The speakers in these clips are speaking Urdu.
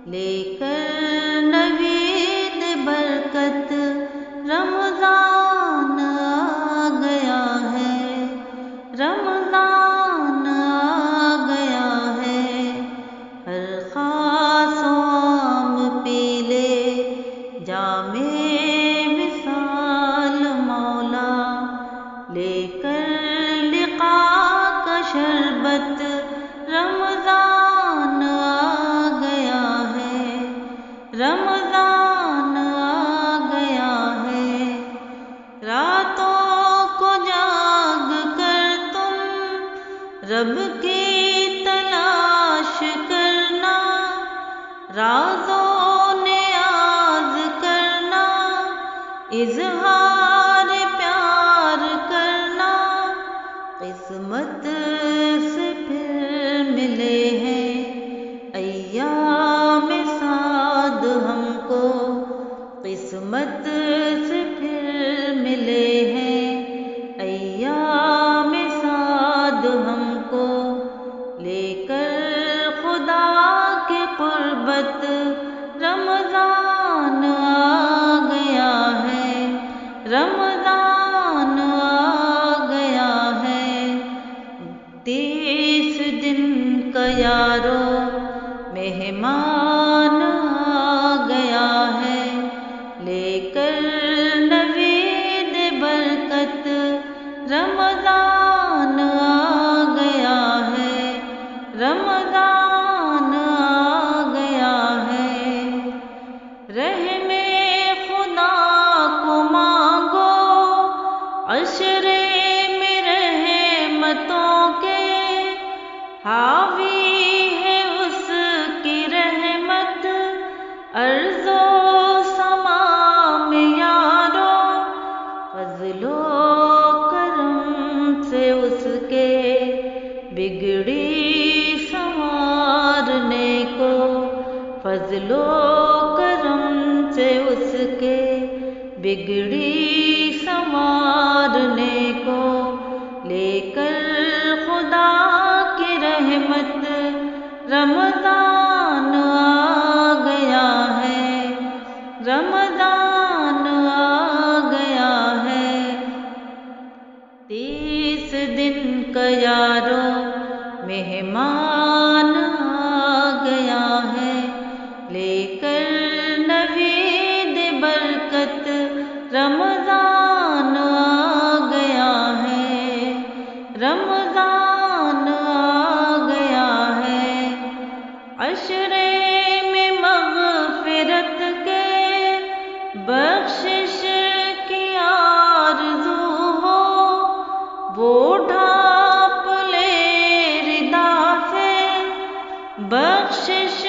لے کر نوید برکت رمضان آ گیا ہے، رمضان آ گیا ہے۔ ہر خاص و عام پی لے جام وصال مولا، لے کر لقاء کا شربت رمضان آ گیا ہے، رمضان آ گیا ہے۔ راتوں کو جاگ کر تم رب کی تلاش کرنا، راز و نیاز کرنا، اظہار پیار کرنا، قسمت سے پھر ملے ہیں ایام سعد ہم کو، قسمت سے پھر ملے ہیں ایام سعد ہم کو، لے کر خدا کی قربت رمضان آ گیا ہے، رمضان آ گیا ہے۔ 30 دن کا یارو مہمان آ گیا ہے، لے کر نوید برکت رمضان آ گیا ہے، رمضان آ گیا ہے۔ رحم خدا کو مانگو، عشرے میں رحمتوں کے، حاوی ہے اس کی رحمت ارض و سما میں یارو، فضل و کرم سے اس کے بگڑی سنوارنے کو، فضل و کرم سے اس کے بگڑی سنوارنے کو، لے کر خدا کی رحمت رمضان آ گیا ہے، رمضان آ گیا ہے۔ 30 دن کا یارو مہمان آ گیا ہے، لے کر نوید برکت رمضان آ گیا ہے، رمضان آ گیا ہے۔ عشرے میں مغفرت کے، بخشش کی آرزو ہو، وہ ڈھانپ لے ردا سے، بخشش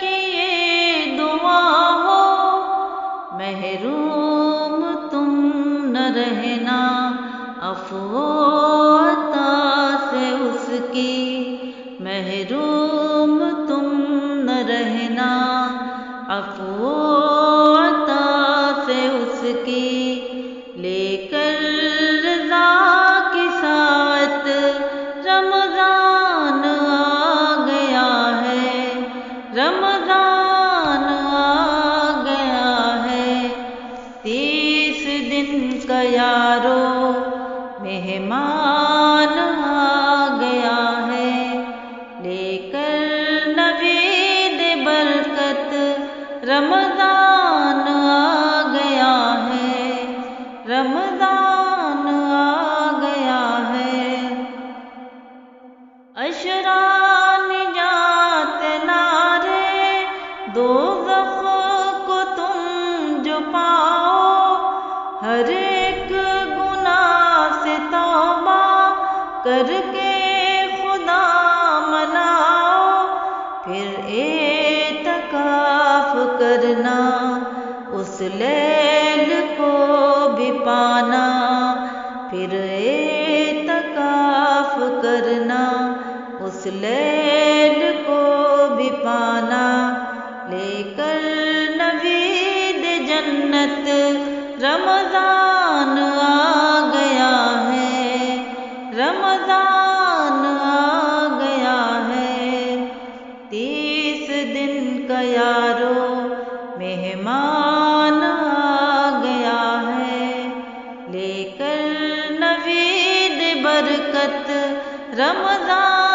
کی یہ دعا ہو، محروم تم نہ رہنا عفو و عطا سے اس کی، محروم تم نہ رہنا عفو و عطا سے اس کی، لے کر رضا کی ساعت رمضان آ گیا ہے، رمضان آ گیا ہے۔ 30 دن کا یارو مہمان آ گیا ہے، لے کر نوید برکت رمضان آ گیا ہے، رمضان آ گیا ہے۔ عشرہ نجات نارے دوزخ کو تم جو پاؤ، ہر ایک گناہ سے توبہ کر کے خدا مناؤ، پھر اعتکاف کرنا اس لیل کو بھی پانا، پھر اعتکاف کرنا اس لیل کو بھی پانا، لے کر نوید جنت رمضان آ گیا ہے، رمضان آ گیا ہے۔ 30 دن کا یارو مہمان آ گیا ہے، لے کر نوید برکت رمضان